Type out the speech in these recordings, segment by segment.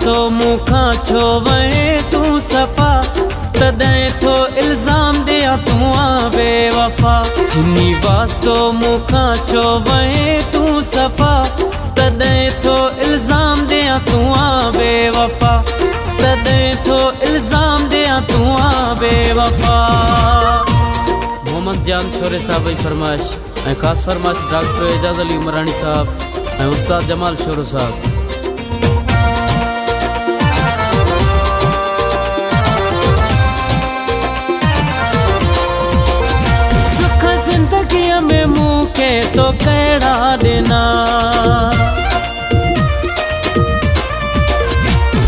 वास्तो मुखा छो वहे तू सफ़ा, तॾहिं थो इल्ज़ाम दिया तू आ बेवफ़ा। जिनी वास्तो मुखा छो वहे तू सफ़ा, तॾहिं थो इल्ज़ाम दिया तू आ बेवफ़ा, तॾहिं थो इल्ज़ाम दिया तू आ बेवफ़ा। मोहम्मद जान शोरे साहब जी फरमाइश ऐं ख़ासि फरमाइश डॉक्टर एजाज़ अली उमरानी साहब ऐं उस्ताद जमाल शोरो साहब। सुख ज़िंदगीअ में मूंखे तो कहिड़ा ॾिना,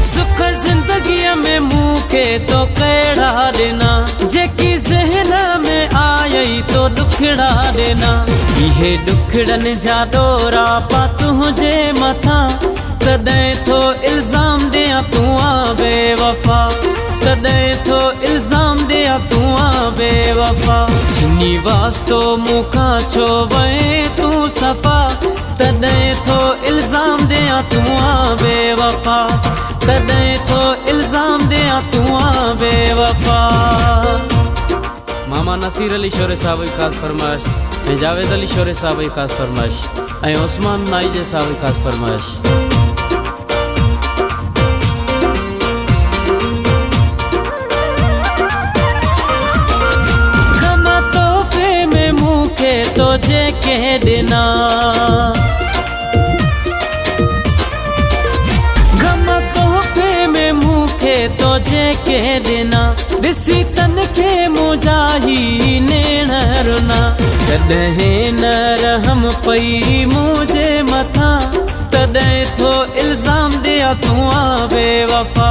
सुख ज़िंदगीअ में मूंखे तो कहिड़ा ॾिना, जेकी ज़हन में आयई तो ॾुखड़ा ॾिना। इहे ॾुखड़नि जा ॾोरा पा तुंहिंजे मथां, तॾहिं थो इल्ज़ाम ॾियां तू आ बेवफ़ा, तॾहिं थो इल्ज़ाम ॾियां तू आ बेवफ़ा। जिनी वास्तो मुखां छो वहे तू सफ़ा, तॾहिं थो इल्ज़ाम ॾियां तू आ बेवफ़ा, तॾहिं थो इल्ज़ाम ॾियां तू आ बेवफ़ा। मामा नसीर अली शोरे साहब जी ख़ासि फरमाइश ऐं जावेद अली शोरे साहब जी ख़ासि फरमाइश ऐं उस्मान नाइजे साहब जी ख़ासि फरमाइश। गम तोहफ़े में मूंखे तो जेके ॾिना, गम तोहफ़े में मूंखे तो जेके ॾिना, ॾिसी तन खे मुंहिंजाही नेण रुना, कॾहिं न रहम पई मुंहिंजे मथां, तॾहिं थो इल्ज़ाम ॾियां तू आ बेवफ़ा,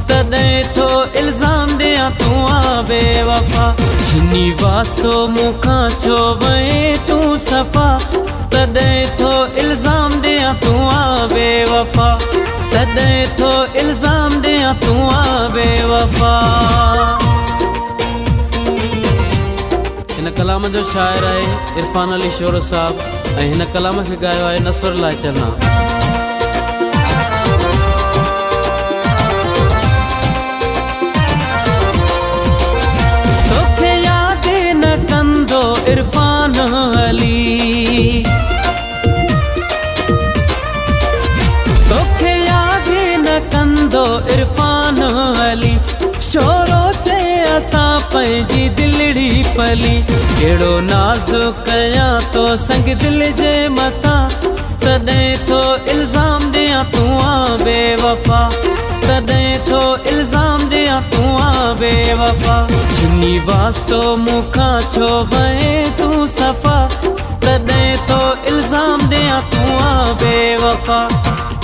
तॾहिं थो इल्ज़ाम ॾियां तू आ बेवफ़ा। जिनी वास्तो मुखां छो वहे तू सफ़ा, तॾहिं थो इल्ज़ाम ॾियां तू आ बेवफ़ा, तॾहिं थो इल्ज़ाम ॾियां तू आ बेवफ़ा। हिन कलाम जो शाइर आहे इरफान अली शोरो साहब ऐं हिन कलाम खे ॻायो आहे नसरुल्लाह चन्ना। तोखे यादि न कंदो इरफान अली, तोखे यादि न कंदो इरफान अली, शोरो चे असां पंहिंजी दिलड़ी पली, कहिड़ो नाज़ कयां तो संग दिल जे मथां, तॾहिं थो इल्ज़ाम ॾियां तू आ बेवफ़ा, तॾहिं थो इल्ज़ाम ॾियां तू आ बेवफ़ा। जिनी वास्तो मुखां छो वहे तू सफ़ा, तॾहिं थो इल्ज़ाम ॾियां तू आ बेवफ़ा,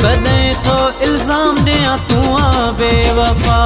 तॾहिं थो इल्ज़ाम ॾियां तू आ बेवफ़ा।